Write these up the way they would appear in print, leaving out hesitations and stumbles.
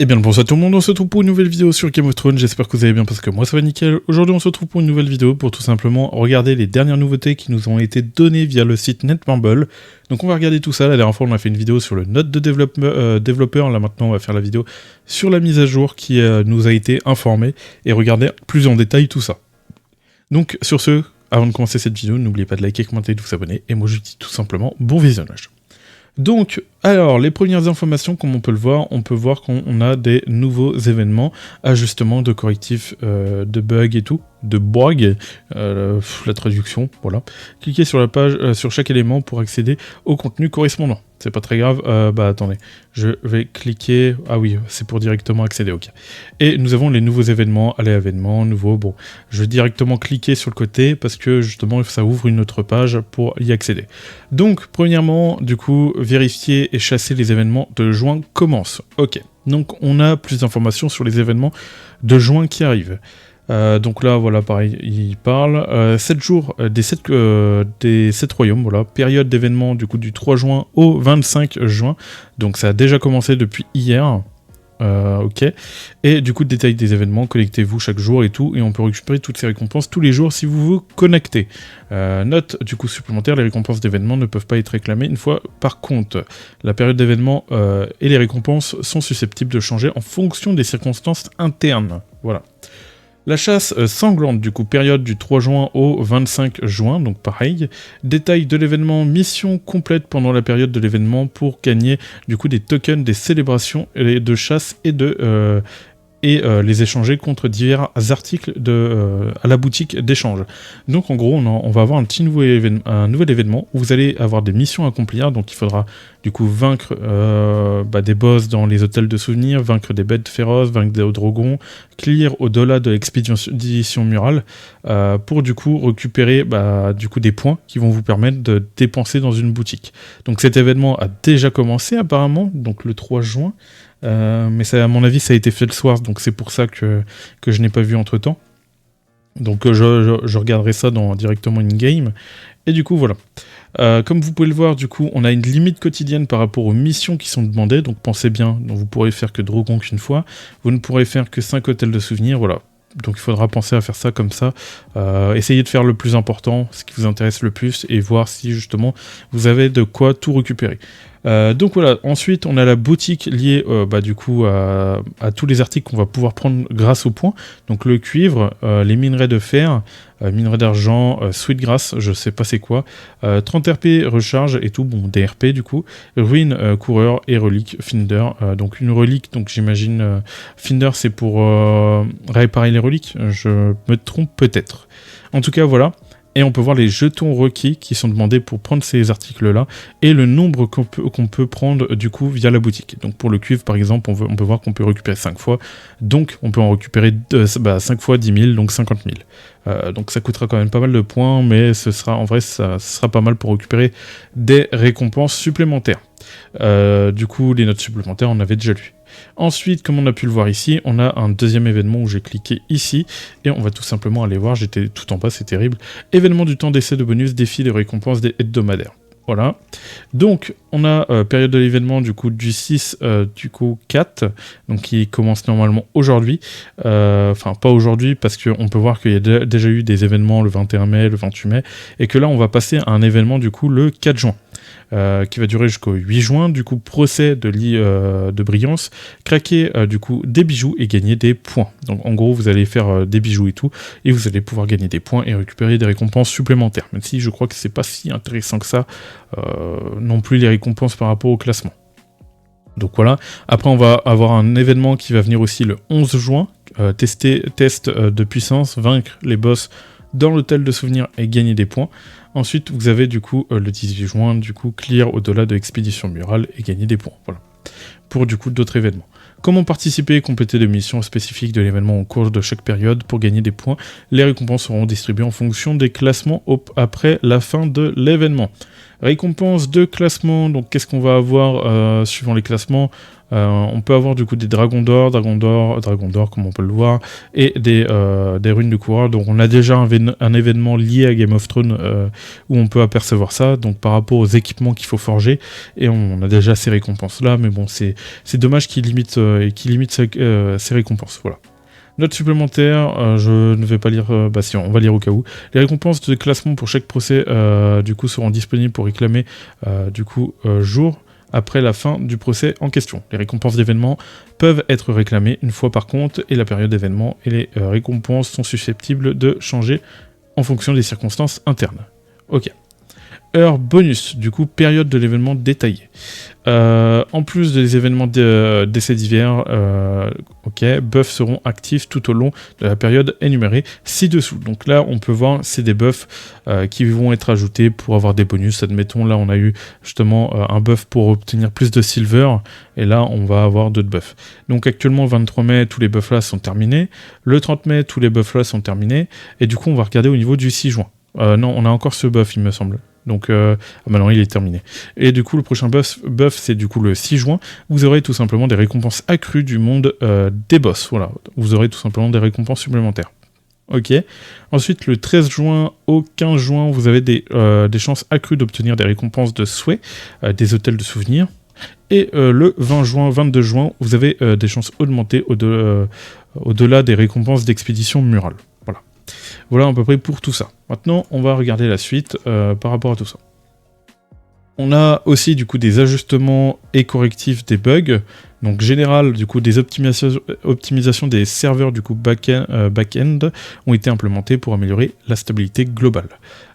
Et bien le bonsoir à tout le monde, on se retrouve pour une nouvelle vidéo sur Game of Thrones, j'espère que vous allez bien parce que moi ça va nickel. Aujourd'hui on se retrouve pour une nouvelle vidéo pour tout simplement regarder les dernières nouveautés qui nous ont été données via le site Netmarble. Donc on va regarder tout ça, la dernière fois on a fait une vidéo sur le note de développeur, là maintenant on va faire la vidéo sur la mise à jour qui nous a été informée et regarder plus en détail tout ça. Donc sur ce, avant de commencer cette vidéo, n'oubliez pas de liker, commenter et de vous abonner, et moi je dis tout simplement bon visionnage. Donc, alors, les premières informations, comme on peut le voir, on peut voir qu'on a des nouveaux événements, ajustements de correctifs de bugs et tout, de bugs, la traduction, voilà. Cliquez sur la page, sur chaque élément pour accéder au contenu correspondant. C'est pas très grave, attendez, je vais cliquer, ah oui, c'est pour directement accéder, ok. Et nous avons les nouveaux événements, allez, événements, nouveaux, bon, je vais directement cliquer sur le côté parce que justement ça ouvre une autre page pour y accéder. Donc, premièrement, du coup, vérifier et chasser les événements de juin commence, ok. Donc, on a plus d'informations sur les événements de juin qui arrivent. Donc là, voilà, pareil, il parle. 7 jours des 7 royaumes, voilà. Période d'événement du coup du 3 juin au 25 juin. Donc ça a déjà commencé depuis hier. Ok. Et du coup, détail des événements, connectez-vous chaque jour et tout. Et on peut récupérer toutes ces récompenses tous les jours si vous vous connectez. Note du coup supplémentaire, les récompenses d'événements ne peuvent pas être réclamées une fois par contre. La période d'événement et les récompenses sont susceptibles de changer en fonction des circonstances internes. Voilà. La chasse sanglante, du coup, période du 3 juin au 25 juin, donc pareil. Détail de l'événement, mission complète pendant la période de l'événement pour gagner, du coup, des tokens, des célébrations de chasse et les échanger contre divers articles à la boutique d'échange. Donc en gros, on va avoir un nouvel événement où vous allez avoir des missions à accomplir, donc il faudra du coup vaincre des boss dans les hôtels de souvenirs, vaincre des bêtes féroces, vaincre des dragons, clear au-delà de l'expédition murale, pour du coup récupérer des points qui vont vous permettre de dépenser dans une boutique. Donc cet événement a déjà commencé apparemment, donc le 3 juin, mais ça, à mon avis ça a été fait le soir, donc c'est pour ça que je n'ai pas vu entre temps. Donc je regarderai ça directement in-game. Et du coup voilà. Comme vous pouvez le voir, du coup, on a une limite quotidienne par rapport aux missions qui sont demandées, donc pensez bien, donc vous pourrez faire que Drogon qu'une fois, vous ne pourrez faire que 5 hôtels de souvenirs, voilà. Donc il faudra penser à faire ça comme ça, essayez de faire le plus important, ce qui vous intéresse le plus, et voir si justement vous avez de quoi tout récupérer. Donc voilà, ensuite on a la boutique liée du coup à tous les articles qu'on va pouvoir prendre grâce aux points, donc le cuivre, les minerais de fer, minerais d'argent, sweetgrass, je sais pas c'est quoi, 30 RP recharge et tout, bon des RP du coup, ruine, coureur et relique Finder, donc une relique, donc j'imagine Finder c'est pour réparer les reliques, je me trompe peut-être. En tout cas voilà. Et on peut voir les jetons requis qui sont demandés pour prendre ces articles-là et le nombre qu'on peut prendre du coup via la boutique. Donc pour le cuivre par exemple, on peut voir qu'on peut récupérer 5 fois, donc on peut en récupérer 5 fois 10 000, donc 50 000. Donc ça coûtera quand même pas mal de points, mais ça sera pas mal pour récupérer des récompenses supplémentaires. Du coup, les notes supplémentaires, on avait déjà lu. Ensuite, comme on a pu le voir ici, on a un deuxième événement où j'ai cliqué ici, et on va tout simplement aller voir, j'étais tout en bas, c'est terrible. Événement du temps d'essai de bonus, défi des récompenses hebdomadaires. Voilà. Donc, on a période de l'événement du coup du 6 du coup 4, donc qui commence normalement aujourd'hui. Enfin, pas aujourd'hui parce qu'on peut voir qu'il y a déjà eu des événements le 21 mai, le 28 mai, et que là, on va passer à un événement du coup le 4 juin. Qui va durer jusqu'au 8 juin, du coup procès de brillance, craquer du coup des bijoux et gagner des points. Donc en gros vous allez faire des bijoux et tout, et vous allez pouvoir gagner des points et récupérer des récompenses supplémentaires, même si je crois que c'est pas si intéressant que ça, non plus les récompenses par rapport au classement. Donc voilà, après on va avoir un événement qui va venir aussi le 11 juin, test de puissance, vaincre les boss dans l'hôtel de souvenirs et gagner des points. Ensuite, vous avez du coup le 18 juin, du coup clear au-delà de l'expédition murale et gagner des points. Voilà. Pour du coup d'autres événements. Comment participer et compléter des missions spécifiques de l'événement au cours de chaque période pour gagner des points. Les récompenses seront distribuées en fonction des classements après la fin de l'événement. Récompenses de classement, donc qu'est-ce qu'on va avoir suivant les classements, On peut avoir du coup des dragons d'or, comme on peut le voir, et des runes de coureur. Donc on a déjà un événement lié à Game of Thrones où on peut apercevoir ça, donc par rapport aux équipements qu'il faut forger, et on a déjà ces récompenses là, mais bon c'est dommage qu'ils limitent ces récompenses, voilà. Note supplémentaire, je ne vais pas lire, si on va lire au cas où. Les récompenses de classement pour chaque procès du coup seront disponibles pour réclamer jour après la fin du procès en question. Les récompenses d'événements peuvent être réclamées une fois par compte et la période d'événement, et les récompenses sont susceptibles de changer en fonction des circonstances internes. Ok. Heure bonus, du coup période de l'événement détaillée. En plus des événements d'essais d'hiver, buffs seront actifs tout au long de la période énumérée ci-dessous. Donc là on peut voir c'est des buffs qui vont être ajoutés pour avoir des bonus. Admettons là on a eu justement un buff pour obtenir plus de silver, et là on va avoir d'autres buffs. Donc actuellement 23 mai tous les buffs là sont terminés, le 30 mai tous les buffs là sont terminés, et du coup on va regarder au niveau du 6 juin. Non, on a encore ce buff il me semble. Donc maintenant il est terminé. Et du coup le prochain buff c'est du coup le 6 juin. Vous aurez tout simplement des récompenses accrues du monde des boss. Voilà, vous aurez tout simplement des récompenses supplémentaires. Ok. Ensuite le 13 juin au 15 juin vous avez des chances accrues d'obtenir des récompenses de souhait, des hôtels de souvenirs. Et le 22 juin vous avez des chances augmentées au-delà des récompenses d'expédition murale. Voilà à peu près pour tout ça. Maintenant, on va regarder la suite par rapport à tout ça. On a aussi du coup des ajustements et correctifs des bugs. Donc général, du coup des optimisations des serveurs du coup back-end ont été implémentées pour améliorer la stabilité globale.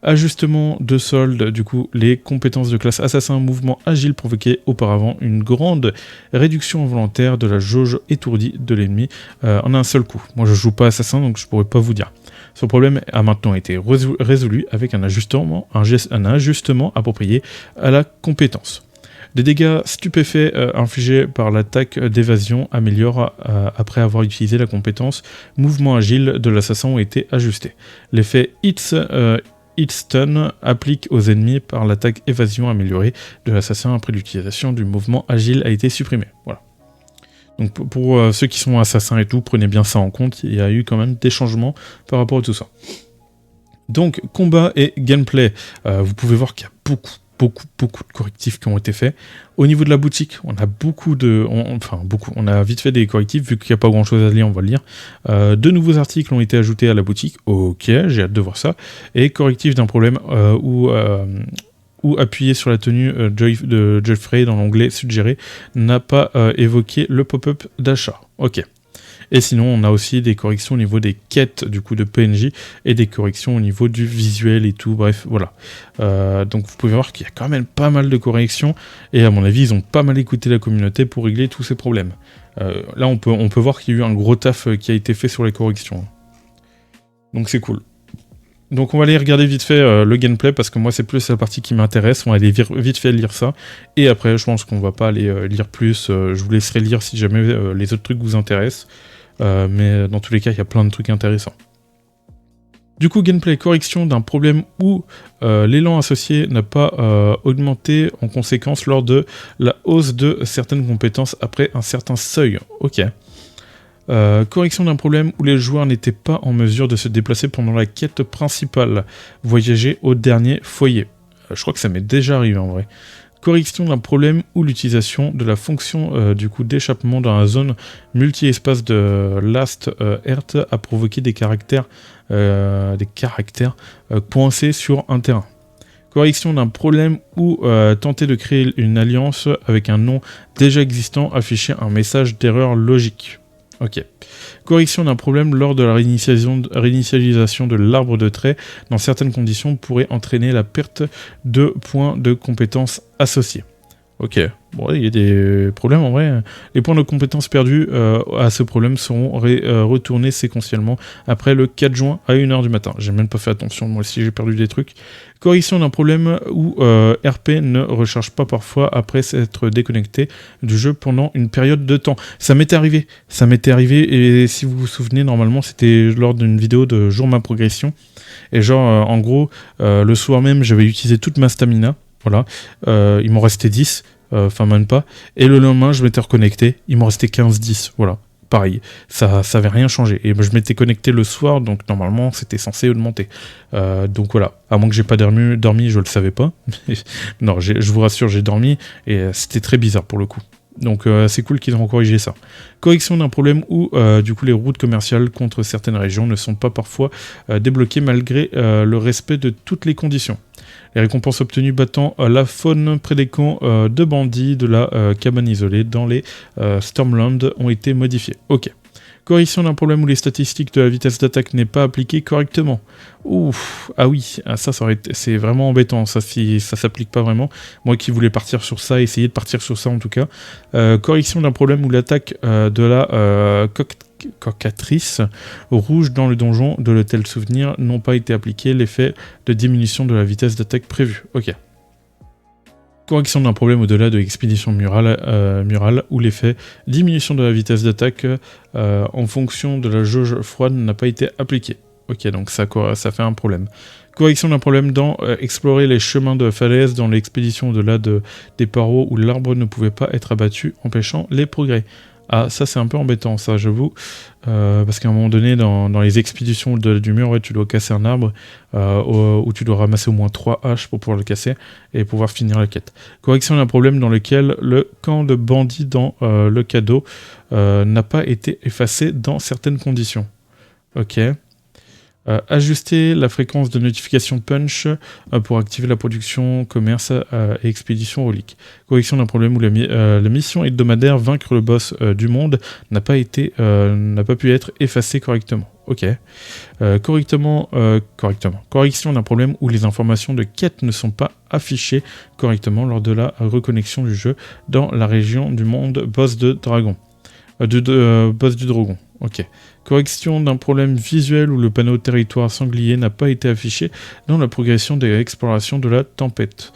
Ajustement de solde, du coup les compétences de classe assassin mouvement agile provoquaient auparavant une grande réduction involontaire de la jauge étourdie de l'ennemi en un seul coup. Moi je joue pas assassin donc je pourrais pas vous dire. Ce problème a maintenant été résolu avec un ajustement approprié à la compétence. Les dégâts stupéfaits infligés par l'attaque d'évasion améliorent après avoir utilisé la compétence mouvement agile de l'assassin ont été ajustés. L'effet Hit Stun applique aux ennemis par l'attaque évasion améliorée de l'assassin après l'utilisation du mouvement agile a été supprimé. Voilà. Donc pour ceux qui sont assassins et tout, prenez bien ça en compte, il y a eu quand même des changements par rapport à tout ça. Donc combat et gameplay, vous pouvez voir qu'il y a beaucoup de correctifs qui ont été faits. Au niveau de la boutique, on a on a vite fait des correctifs, vu qu'il n'y a pas grand chose à lire, on va le lire. 2 nouveaux articles ont été ajoutés à la boutique, ok, j'ai hâte de voir ça. Et correctif d'un problème où appuyer sur la tenue de Jeffrey dans l'onglet suggéré n'a pas évoqué le pop-up d'achat. Ok. Et sinon, on a aussi des corrections au niveau des quêtes du coup de PNJ et des corrections au niveau du visuel et tout. Bref, voilà. Donc vous pouvez voir qu'il y a quand même pas mal de corrections et à mon avis, ils ont pas mal écouté la communauté pour régler tous ces problèmes. Là, on peut voir qu'il y a eu un gros taf qui a été fait sur les corrections. Donc c'est cool. Donc on va aller regarder vite fait le gameplay parce que moi c'est plus la partie qui m'intéresse, on va aller vite fait lire ça et après je pense qu'on va pas aller lire plus, je vous laisserai lire si jamais les autres trucs vous intéressent, mais dans tous les cas il y a plein de trucs intéressants. Du coup gameplay, correction d'un problème où l'élan associé n'a pas augmenté en conséquence lors de la hausse de certaines compétences après un certain seuil, ok. Correction d'un problème où les joueurs n'étaient pas en mesure de se déplacer pendant la quête principale. Voyager au dernier foyer. Je crois que ça m'est déjà arrivé en vrai. Correction d'un problème où l'utilisation de la fonction du coup d'échappement dans la zone multi-espace de Last Earth a provoqué des caractères coincés sur un terrain. Correction d'un problème où tenter de créer une alliance avec un nom déjà existant affichait un message d'erreur logique. Ok. Correction d'un problème lors de la réinitialisation de l'arbre de traits dans certaines conditions pourrait entraîner la perte de points de compétences associés. Ok, bon, il y a des problèmes en vrai. Les points de compétences perdus à ce problème seront retournés séquentiellement après le 4 juin à 1h du matin. J'ai même pas fait attention, moi aussi j'ai perdu des trucs. Correction d'un problème où RP ne recharge pas parfois après s'être déconnecté du jeu pendant une période de temps. Ça m'était arrivé et si vous vous souvenez, normalement c'était lors d'une vidéo de jour ma progression. Et en gros, le soir même j'avais utilisé toute ma stamina. Voilà, il m'en restait 10, enfin même pas, et le lendemain je m'étais reconnecté, il m'en restait 15-10, voilà. Pareil, ça avait rien changé. Et je m'étais connecté le soir, donc normalement c'était censé augmenter. Donc voilà, à moins que j'ai pas dormi, je le savais pas. Non, je vous rassure, j'ai dormi et c'était très bizarre pour le coup. Donc c'est cool qu'ils ont corrigé ça. Correction d'un problème où du coup les routes commerciales contre certaines régions ne sont pas parfois débloquées malgré le respect de toutes les conditions. Les récompenses obtenues battant la faune près des camps de bandits de la cabane isolée dans les Stormlands ont été modifiées. Ok. Correction d'un problème où les statistiques de la vitesse d'attaque n'est pas appliquée correctement. Ouf, ah oui, c'est vraiment embêtant, ça, si ça s'applique pas vraiment. Moi qui voulais partir sur ça, essayer de partir sur ça en tout cas. Correction d'un problème où l'attaque de la cocatrice rouge dans le donjon de l'hôtel souvenir n'ont pas été appliqués, l'effet de diminution de la vitesse d'attaque prévue. Ok. Correction d'un problème au-delà de l'expédition murale où l'effet diminution de la vitesse d'attaque en fonction de la jauge froide n'a pas été appliqué. Ok, donc ça fait un problème. Correction d'un problème dans explorer les chemins de falaise dans l'expédition au-delà des barreaux où l'arbre ne pouvait pas être abattu, empêchant les progrès. Ah, ça c'est un peu embêtant, ça j'avoue, parce qu'à un moment donné, dans les expéditions au-delà du mur, ouais, tu dois casser un arbre, où tu dois ramasser au moins 3 haches pour pouvoir le casser, et pouvoir finir la quête. Correction d'un problème dans lequel le camp de bandits dans le cadeau n'a pas été effacé dans certaines conditions. Ok. Ajuster la fréquence de notification punch pour activer la production, commerce et expédition relique. Correction d'un problème où la mission hebdomadaire vaincre le boss du monde n'a pas pu être effacée correctement. Ok. Correction d'un problème où les informations de quête ne sont pas affichées correctement lors de la reconnexion du jeu dans la région du monde boss de dragon. Boss du dragon. Ok. Correction d'un problème visuel où le panneau territoire sanglier n'a pas été affiché dans la progression des explorations de la tempête.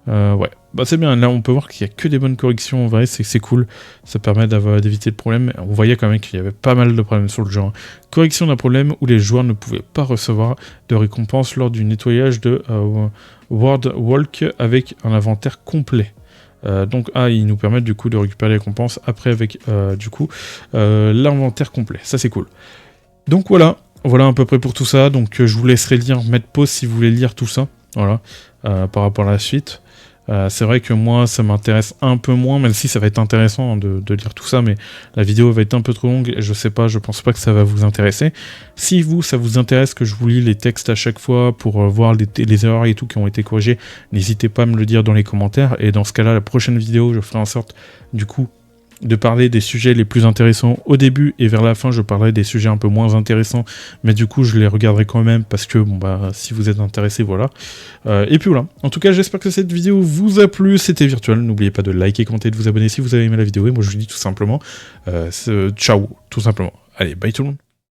Ouais, bah c'est bien, là on peut voir qu'il n'y a que des bonnes corrections en vrai, c'est cool, ça permet d'éviter le problème. On voyait quand même qu'il y avait pas mal de problèmes sur le jeu. Correction d'un problème où les joueurs ne pouvaient pas recevoir de récompense lors du nettoyage de World Walk avec un inventaire complet. Donc ils nous permettent du coup de récupérer les récompenses après avec l'inventaire complet, ça c'est cool. Donc voilà à peu près pour tout ça, donc je vous laisserai mettre pause si vous voulez lire tout ça, voilà, par rapport à la suite. C'est vrai que moi ça m'intéresse un peu moins, même si ça va être intéressant de lire tout ça, mais la vidéo va être un peu trop longue et je pense pas que ça va vous intéresser. Si ça vous intéresse que je vous lis les textes à chaque fois pour voir les erreurs et tout qui ont été corrigées, n'hésitez pas à me le dire dans les commentaires, et dans ce cas là la prochaine vidéo je ferai en sorte du coup de parler des sujets les plus intéressants au début, et vers la fin je parlerai des sujets un peu moins intéressants, mais du coup je les regarderai quand même parce que bon bah si vous êtes intéressé, voilà. Et puis voilà, en tout cas j'espère que cette vidéo vous a plu, c'était Virtual, n'oubliez pas de liker, commenter, de vous abonner si vous avez aimé la vidéo, et moi je vous dis tout simplement ciao, tout simplement. Allez, bye tout le monde.